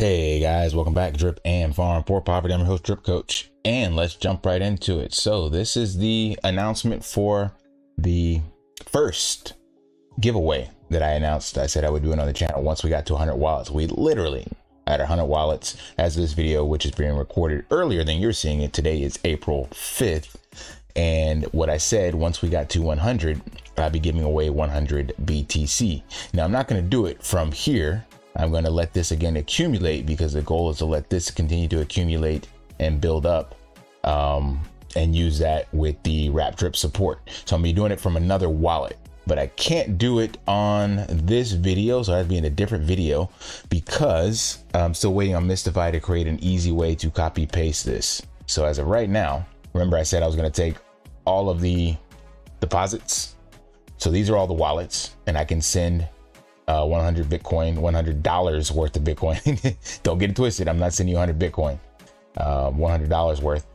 Hey guys, welcome back. Drip and Farm for Poverty. I'm your host, DripCoach, and let's jump right into it. So this is the announcement for the first giveaway that I announced. I said I would do it on the channel once we got to 100 wallets. We literally had 100 wallets as this video, which is being recorded earlier than you're seeing it. Today is April 5th. And what I said, once we got to 100, I'll be giving away 100 BTC. Now, I'm not going to do it from here. I'm going to let this again accumulate, because the goal is to let this continue to accumulate and build up, and use that with the wrap drip support. So I'm going to be doing it from another wallet, but I can't do it on this video. So I have to be in a different video because I'm still waiting on Mystify to create an easy way to copy paste this. So as of right now, remember I said I was going to take all of the deposits. So these are all the wallets, and I can send 100 Bitcoin, $100 worth of Bitcoin. Don't get it twisted. I'm not sending you 100 Bitcoin, $100 worth,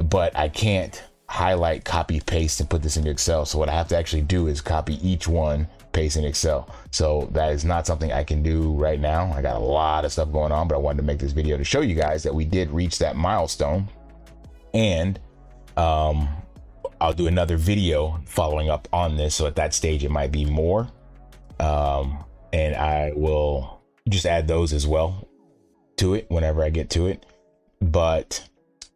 but I can't highlight, copy, paste, and put this into Excel. So what I have to actually do is copy each one, paste in Excel. So that is not something I can do right now. I got a lot of stuff going on, but I wanted to make this video to show you guys that we did reach that milestone. And I'll do another video following up on this. So at that stage, it might be more. And I will just add those as well to it whenever I get to it. But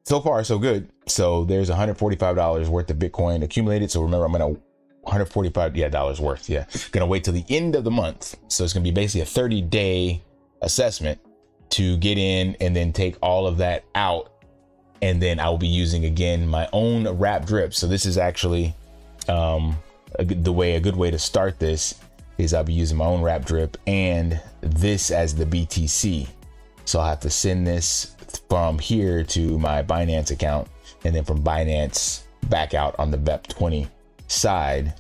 so far, so good. So there's $145 worth of Bitcoin accumulated. So remember, I'm going to $145 worth. Yeah. Going to wait till the end of the month. So it's going to be basically a 30-day assessment to get in and then take all of that out. And then I will be using again my own wrap drip. So this is actually a good way to start this is I'll be using my own wrap drip and this as the BTC. So I'll have to send this from here to my Binance account, and then from Binance back out on the BEP20 side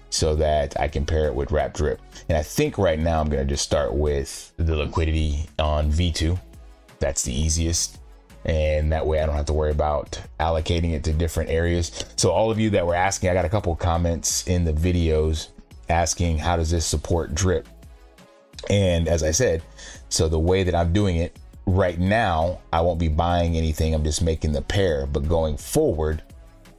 so that I can pair it with wrap drip. And I think right now I'm going to just start with the liquidity on V2. That's the easiest. And that way I don't have to worry about allocating it to different areas. So all of you that were asking, I got a couple of comments in the videos asking how does this support drip. And as I said, so the way that I'm doing it right now, I won't be buying anything. I'm just making the pair, but going forward,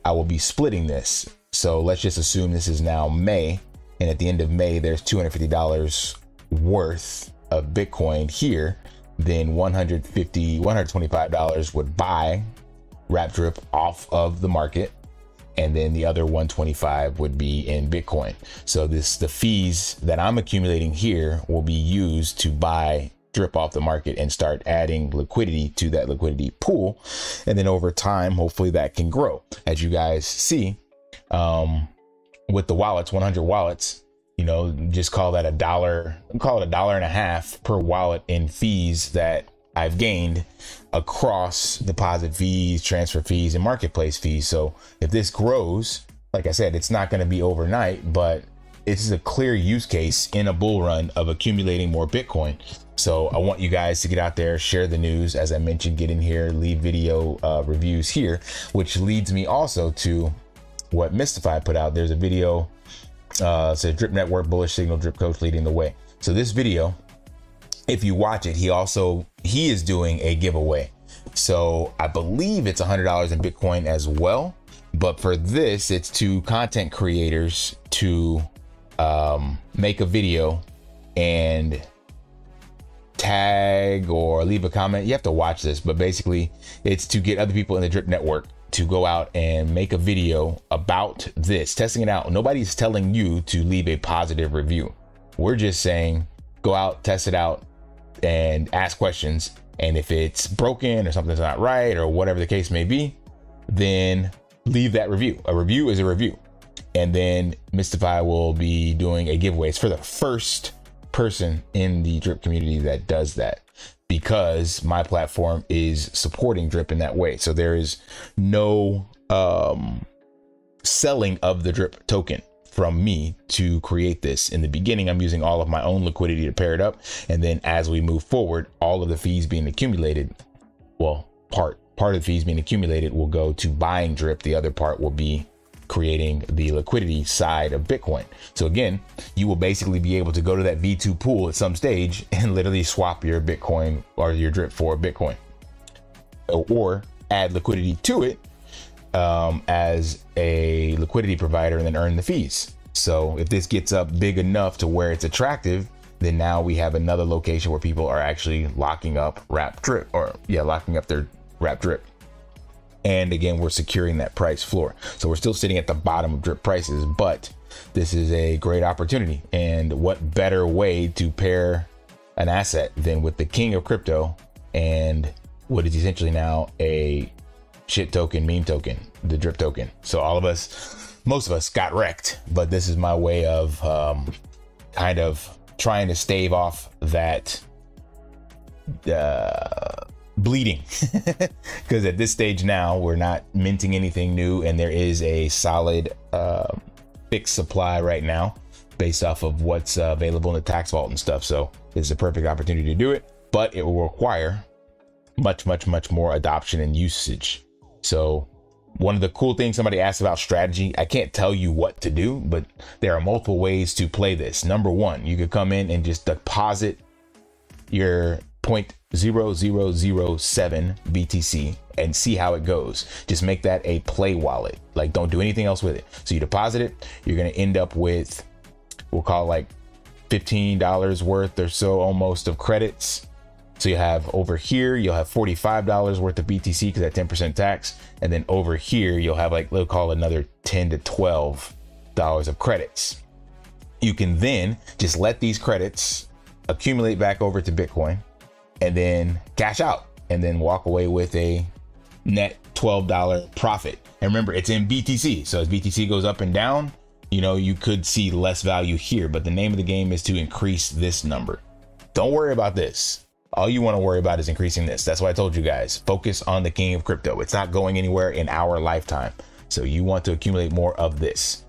I will be splitting this. So let's just assume this is now May. And at the end of May, there's $250 worth of Bitcoin here. Then $125 would buy wrap drip off of the market, and then the other 125 would be in Bitcoin. So the fees that I'm accumulating here will be used to buy drip off the market and start adding liquidity to that liquidity pool. And then over time, hopefully that can grow. As you guys see, with the wallets, 100 wallets, you know, just call that call it $1.50 per wallet in fees that I've gained across deposit fees, transfer fees, and marketplace fees. So if this grows, like I said, it's not going to be overnight, but this is a clear use case in a bull run of accumulating more Bitcoin. So I want you guys to get out there, share the news. As I mentioned, get in here, leave video reviews here, which leads me also to what Mystify put out. There's a video, says Drip Network, bullish signal, DripCoach leading the way. So this video, if you watch it, he is doing a giveaway. So I believe it's $100 in Bitcoin as well. But for this, it's to content creators to make a video and tag or leave a comment. You have to watch this, but basically it's to get other people in the Drip Network to go out and make a video about this, testing it out. Nobody's telling you to leave a positive review. We're just saying, go out, test it out, and ask questions. And if it's broken or something's not right or whatever the case may be, then leave that review. A review is a review. And then Mystify will be doing a giveaway. It's for the first person in the drip community that does that, because my platform is supporting drip in that way. So there is no selling of the drip token from me to create this. In the beginning, I'm using all of my own liquidity to pair it up. And then as we move forward, all of the fees being accumulated, well, part of the fees being accumulated will go to buying drip. The other part will be creating the liquidity side of Bitcoin. So again, you will basically be able to go to that V2 pool at some stage and literally swap your Bitcoin or your drip for Bitcoin, or add liquidity to it as a liquidity provider and then earn the fees. So if this gets up big enough to where it's attractive, then now we have another location where people are actually locking up wrap drip, or locking up their wrap drip. And again, we're securing that price floor. So we're still sitting at the bottom of drip prices, but this is a great opportunity. And what better way to pair an asset than with the king of crypto and what is essentially now a shit token, meme token, the drip token. So all of us, most of us got wrecked, but this is my way of kind of trying to stave off that bleeding, because at this stage now we're not minting anything new, and there is a solid fixed supply right now based off of what's available in the tax vault and stuff. So it's a perfect opportunity to do it, but it will require much more adoption and usage. So one of the cool things, somebody asked about strategy. I can't tell you what to do, but there are multiple ways to play this. Number one, you could come in and just deposit your 0.0007 BTC and see how it goes. Just make that a play wallet. Like, don't do anything else with it. So you deposit it, you're going to end up with, we'll call it like $15 worth or so almost of credits. So you have over here, you'll have $45 worth of BTC because that 10% tax. And then over here, you'll have like, we'll call it another $10 to $12 of credits. You can then just let these credits accumulate back over to Bitcoin and then cash out and then walk away with a net $12 profit. And remember, it's in BTC. So as BTC goes up and down, you know, you could see less value here, but the name of the game is to increase this number. Don't worry about this. All you want to worry about is increasing this. That's why I told you guys, focus on the king of crypto. It's not going anywhere in our lifetime. So you want to accumulate more of this.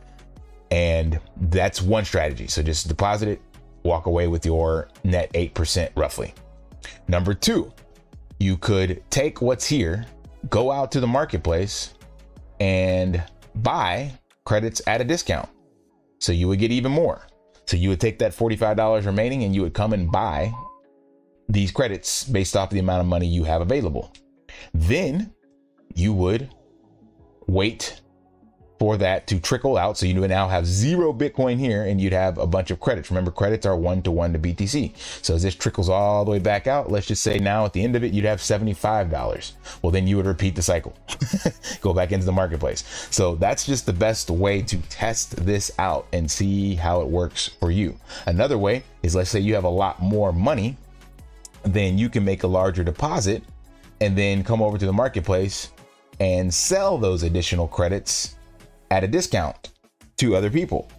And that's one strategy. So just deposit it, walk away with your net 8% roughly. Number two, you could take what's here, go out to the marketplace and buy credits at a discount. So you would get even more. So you would take that $45 remaining and you would come and buy these credits based off the amount of money you have available. Then you would wait for that to trickle out. So you would now have 0 Bitcoin here and you'd have a bunch of credits. Remember, credits are 1-to-1 to BTC. So as this trickles all the way back out, let's just say now at the end of it, you'd have $75. Well, then you would repeat the cycle, go back into the marketplace. So that's just the best way to test this out and see how it works for you. Another way is, let's say you have a lot more money, then you can make a larger deposit and then come over to the marketplace and sell those additional credits at a discount to other people.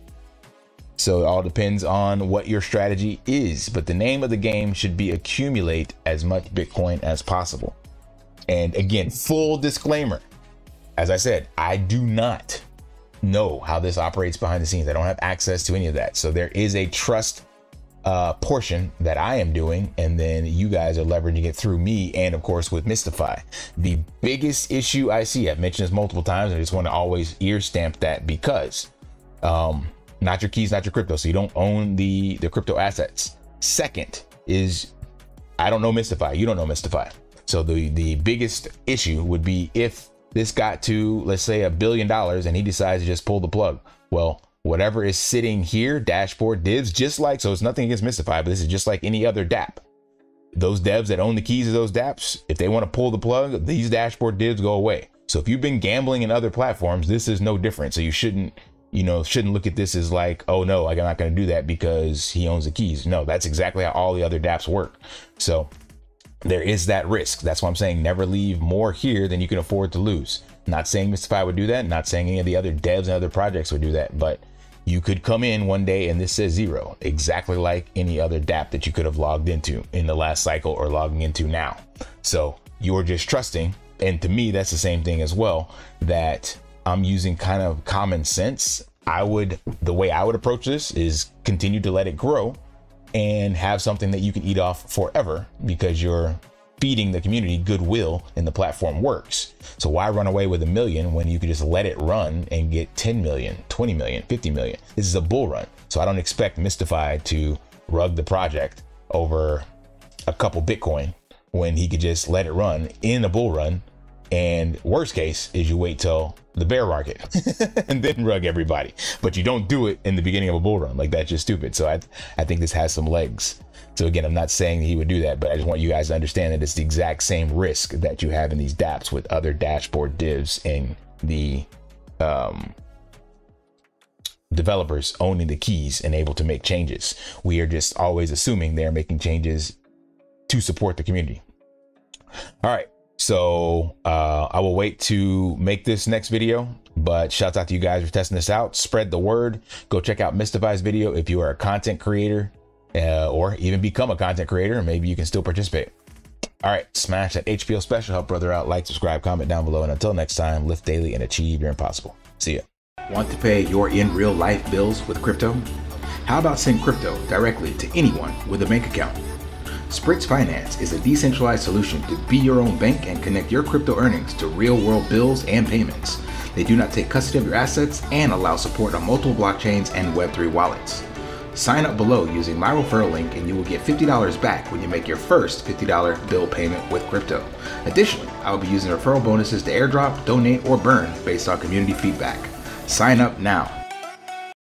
So it all depends on what your strategy is, but the name of the game should be accumulate as much Bitcoin as possible. And again, full disclaimer, as I said, I do not know how this operates behind the scenes. I don't have access to any of that. So there is a trust portion that I am doing, and then you guys are leveraging it through me and of course with Mystify. The biggest issue I see, I've mentioned this multiple times, and I just want to always ear stamp that, because not your keys, not your crypto. So you don't own the crypto assets. Second is, I don't know Mystify, you don't know Mystify. So the biggest issue would be if this got to, let's say, $1 billion and he decides to just pull the plug. Well, whatever is sitting here, dashboard divs, just like, so it's nothing against Mystify, but this is just like any other dApp. Those devs that own the keys of those dApps, if they want to pull the plug, these dashboard divs go away. So if you've been gambling in other platforms, this is no different. So you shouldn't look at this as like, oh no, I'm not going to do that because he owns the keys. No, that's exactly how all the other dApps work. So there is that risk. That's why I'm saying never leave more here than you can afford to lose. Not saying Mystify would do that, not saying any of the other devs and other projects would do that, but you could come in one day and this says 0, exactly like any other dApp that you could have logged into in the last cycle or logging into now. So you're just trusting. And to me, that's the same thing as well, that I'm using kind of common sense. The way I would approach this is continue to let it grow and have something that you can eat off forever, because you're feeding the community goodwill in the platform works. So why run away with $1 million when you could just let it run and get 10 million, 20 million, 50 million? This is a bull run. So I don't expect Mystify to rug the project over a couple Bitcoin when he could just let it run in a bull run. And worst case is you wait till the bear market and then rug everybody. But you don't do it in the beginning of a bull run. Like, that's just stupid. So I think this has some legs. So again, I'm not saying he would do that, but I just want you guys to understand that it's the exact same risk that you have in these dApps with other dashboard divs and the developers owning the keys and able to make changes. We are just always assuming they're making changes to support the community. All right. So I will wait to make this next video, but shouts out to you guys for testing this out. Spread the word. Go check out Mystify's video if you are a content creator or even become a content creator, and maybe you can still participate. All right, smash that HPL special. Help brother out. Like, subscribe, comment down below. And until next time, lift daily and achieve your impossible. See ya. Want to pay your in real life bills with crypto? How about send crypto directly to anyone with a bank account? SPRITZ Finance is a decentralized solution to be your own bank and connect your crypto earnings to real-world bills and payments. They do not take custody of your assets and allow support on multiple blockchains and Web3 wallets. Sign up below using my referral link and you will get $50 back when you make your first $50 bill payment with crypto. Additionally, I will be using referral bonuses to airdrop, donate, or burn based on community feedback. Sign up now.